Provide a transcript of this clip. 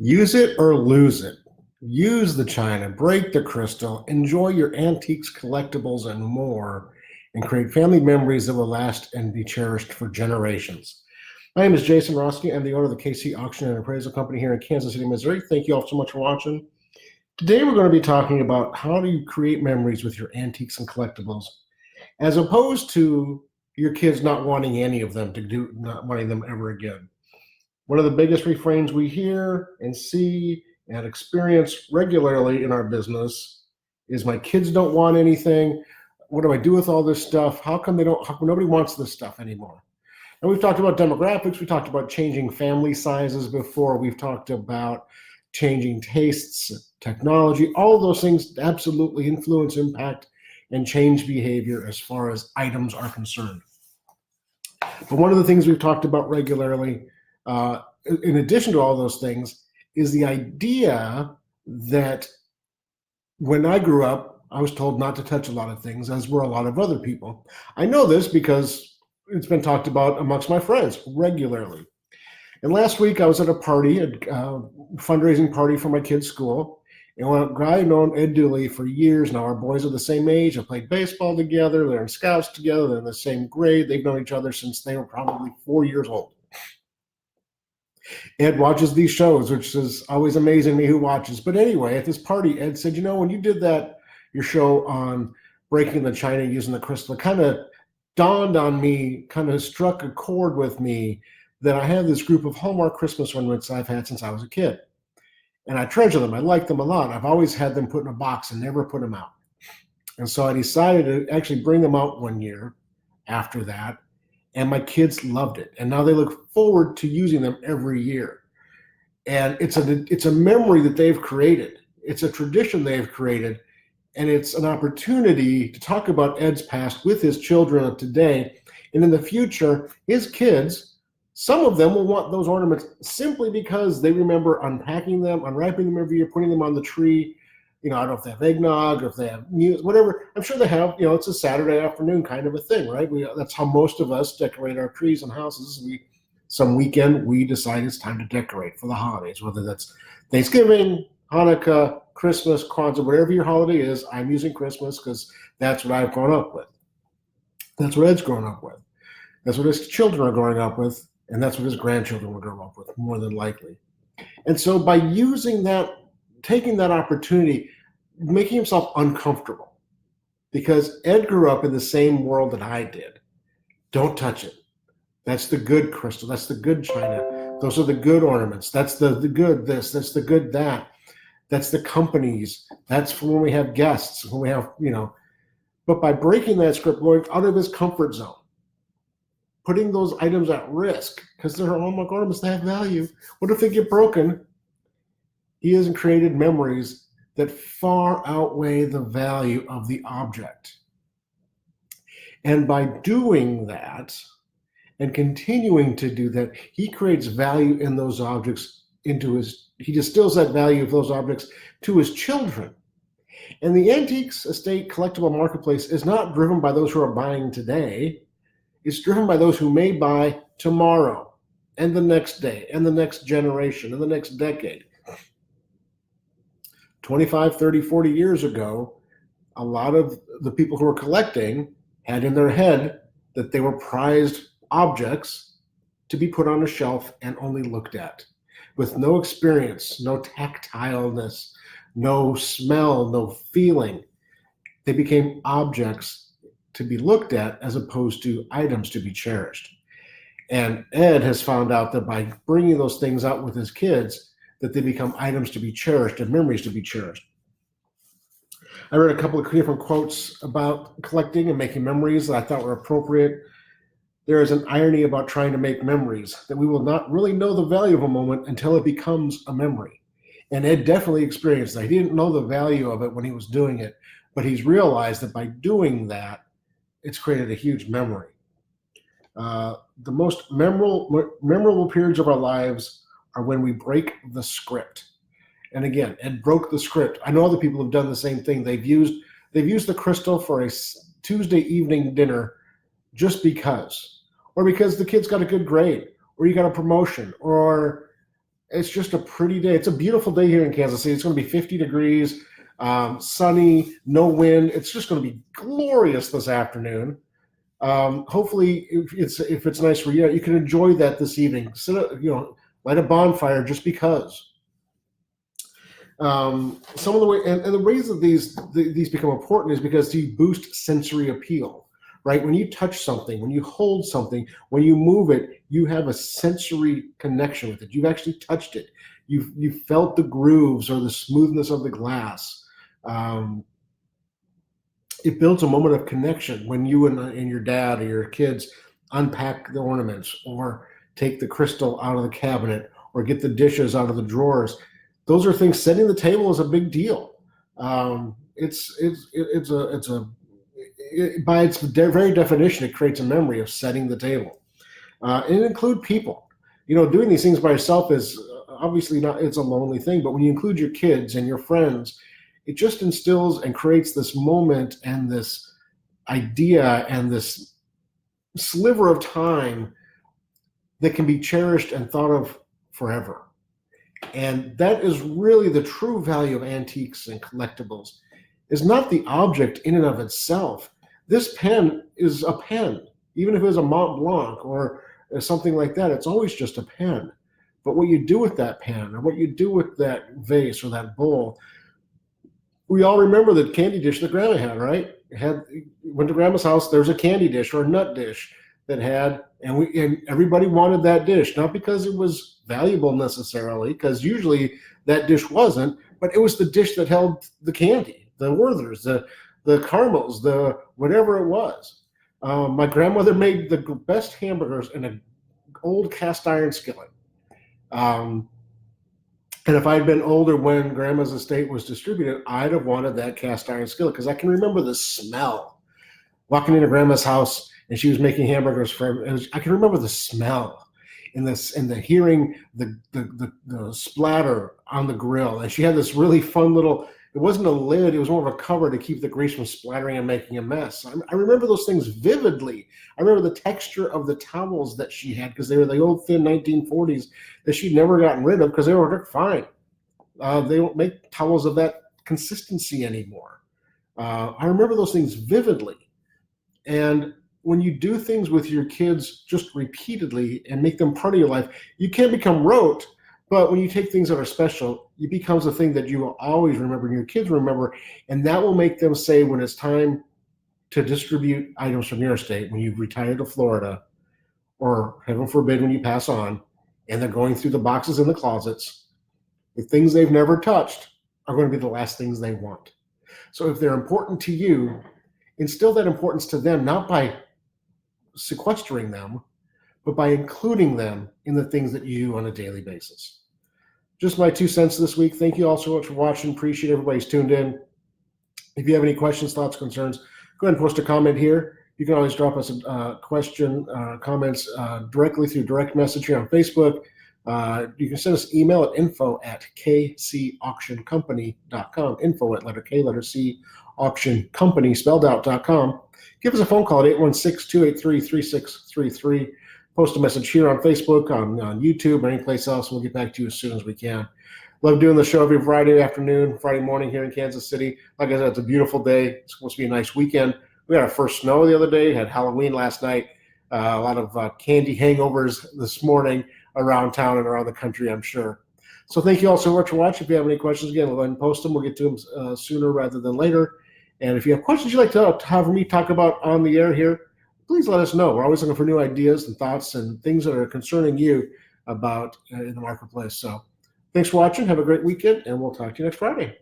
Use it or lose it. Use the china, break the crystal, enjoy your antiques, collectibles, and more, and create family memories that will last and be cherished for generations. My name is Jason Roski. I'm the owner of the KC Auction and Appraisal Company here in Kansas City, Missouri. Thank you all so much for watching. Today we're going to be talking about how do you create memories with your antiques and collectibles, as opposed to your kids not wanting any of them not wanting them ever again. One of the biggest refrains we hear and see and experience regularly in our business is, my kids don't want anything. What do I do with all this stuff? How come nobody wants this stuff anymore? And we've talked about demographics. We talked about changing family sizes before. We've talked about changing tastes, technology. All of those things absolutely influence, impact, and change behavior as far as items are concerned. But one of the things we've talked about regularly, in addition to all those things, is the idea that when I grew up, I was told not to touch a lot of things, as were a lot of other people. I know this because it's been talked about amongst my friends regularly. And last week I was at a party, a fundraising party for my kids' school. And a guy I've known Ed Dooley for years now. Our boys are the same age, have played baseball together, they're in scouts together, they're in the same grade. They've known each other since they were probably 4 years old. Ed watches these shows, which is always amazing to me who watches. But anyway, at this party, Ed said, when you did your show on breaking the china using the crystal, it kind of dawned on me, kind of struck a chord with me, that I have this group of Hallmark Christmas ornaments I've had since I was a kid. And I treasure them. I like them a lot. I've always had them put in a box and never put them out. And so I decided to actually bring them out one year after that. And my kids loved it. And now they look forward to using them every year. And it's a memory that they've created. It's a tradition they've created. And it's an opportunity to talk about Ed's past with his children of today. And in the future, his kids, some of them will want those ornaments simply because they remember unpacking them, unwrapping them every year, putting them on the tree. I don't know if they have eggnog or if they have music, whatever. I'm sure they have, it's a Saturday afternoon kind of a thing, right? That's how most of us decorate our trees and houses. Some weekend, we decide it's time to decorate for the holidays, whether that's Thanksgiving, Hanukkah, Christmas, Kwanzaa, whatever your holiday is. I'm using Christmas because that's what I've grown up with. That's what Ed's grown up with. That's what his children are growing up with. And that's what his grandchildren will grow up with, more than likely. And so by using that, taking that opportunity, making himself uncomfortable, because Ed grew up in the same world that I did. Don't touch it. That's the good crystal. That's the good china. Those are the good ornaments. That's the good this. That's the good that. That's the companies. That's for when we have guests, when we have, But by breaking that script, going out of his comfort zone, putting those items at risk, because they're Hallmark ornaments, they have value. What if they get broken? He has created memories that far outweigh the value of the object. And by doing that and continuing to do that, he creates value in those objects he distills that value of those objects to his children. And the antiques estate collectible marketplace is not driven by those who are buying today. It's driven by those who may buy tomorrow and the next day and the next generation and the next decade. 25, 30, 40 years ago, a lot of the people who were collecting had in their head that they were prized objects to be put on a shelf and only looked at, with no experience, no tactileness, no smell, no feeling. They became objects to be looked at as opposed to items to be cherished. And Ed has found out that by bringing those things out with his kids, that they become items to be cherished and memories to be cherished. I read a couple of different quotes about collecting and making memories that I thought were appropriate. There is an irony about trying to make memories, that we will not really know the value of a moment until it becomes a memory. And Ed definitely experienced that. He didn't know the value of it when he was doing it, but he's realized that by doing that, it's created a huge memory. The most memorable periods of our lives are when we break the script. And again, Ed broke the script. I know other people have done the same thing. They've used the crystal for a Tuesday evening dinner just because, or because the kids got a good grade, or you got a promotion, or It's just a pretty day. It's a beautiful day here in Kansas City. It's going to be 50 degrees, sunny, no wind. It's just going to be glorious this afternoon. Hopefully, if it's nice for you, you can enjoy that this evening. Light a bonfire just because. Some of the way and the reason these become important is because you boost sensory appeal, right? When you touch something, when you hold something, when you move it, you have a sensory connection with it. You've actually touched it. You've felt the grooves or the smoothness of the glass. It builds a moment of connection when you and your dad or your kids unpack the ornaments or take the crystal out of the cabinet or get the dishes out of the drawers. Those are things. Setting the table is a big deal. By its very definition, it creates a memory of setting the table. And it include people. Doing these things by yourself is obviously not. It's a lonely thing. But when you include your kids and your friends, it just instills and creates this moment and this idea and this sliver of time that can be cherished and thought of forever. And that is really the true value of antiques and collectibles, is not the object in and of itself. This pen is a pen, even if it was a Mont Blanc or something like that, it's always just a pen. But what you do with that pen or what you do with that vase or that bowl, we all remember the candy dish that Grandma had, right? Went to Grandma's house, there's a candy dish or a nut dish that had, and everybody wanted that dish, not because it was valuable necessarily, because usually that dish wasn't, but it was the dish that held the candy, the Werthers, the caramels, the whatever it was. My grandmother made the best hamburgers in an old cast iron skillet. And if I'd been older when Grandma's estate was distributed, I'd have wanted that cast iron skillet because I can remember the smell. Walking into Grandma's house and she was making hamburgers for him, I can remember the smell and the hearing the splatter on the grill. And she had this really fun little, it wasn't a lid, it was more of a cover to keep the grease from splattering and making a mess. I remember those things vividly. I remember the texture of the towels that she had because they were the old thin 1940s that she'd never gotten rid of because they were fine. They don't make towels of that consistency anymore. I remember those things vividly. And when you do things with your kids just repeatedly and make them part of your life, you can become rote, but when you take things that are special, it becomes a thing that you will always remember and your kids remember, and that will make them say when it's time to distribute items from your estate, when you retire to Florida, or heaven forbid when you pass on, and they're going through the boxes in the closets, the things they've never touched are going to be the last things they want. So if they're important to you, instill that importance to them, not by sequestering them, but by including them in the things that you do on a daily basis. Just my 2 cents this week. Thank you all so much for watching. Appreciate everybody's tuned in. If you have any questions, thoughts, concerns, go ahead and post a comment here. You can always drop us a question, comments directly through direct message here on Facebook. You can send us email at info@kcauctioncompany.com, info at letter K, letter C, auctioncompany, spelled out.com. Give us a phone call at 816-283-3633. Post a message here on Facebook, on YouTube, or any place else, and we'll get back to you as soon as we can. Love doing the show every Friday afternoon, Friday morning here in Kansas City. Like I said, it's a beautiful day. It's supposed to be a nice weekend. We had our first snow the other day, had Halloween last night, a lot of candy hangovers this morning around town and around the country, I'm sure. So thank you all so much for watching. If you have any questions, again, go ahead and post them. We'll get to them sooner rather than later. And if you have questions you'd like to have me talk about on the air here, please let us know. We're always looking for new ideas and thoughts and things that are concerning you about in the marketplace. So thanks for watching. Have a great weekend, and we'll talk to you next Friday.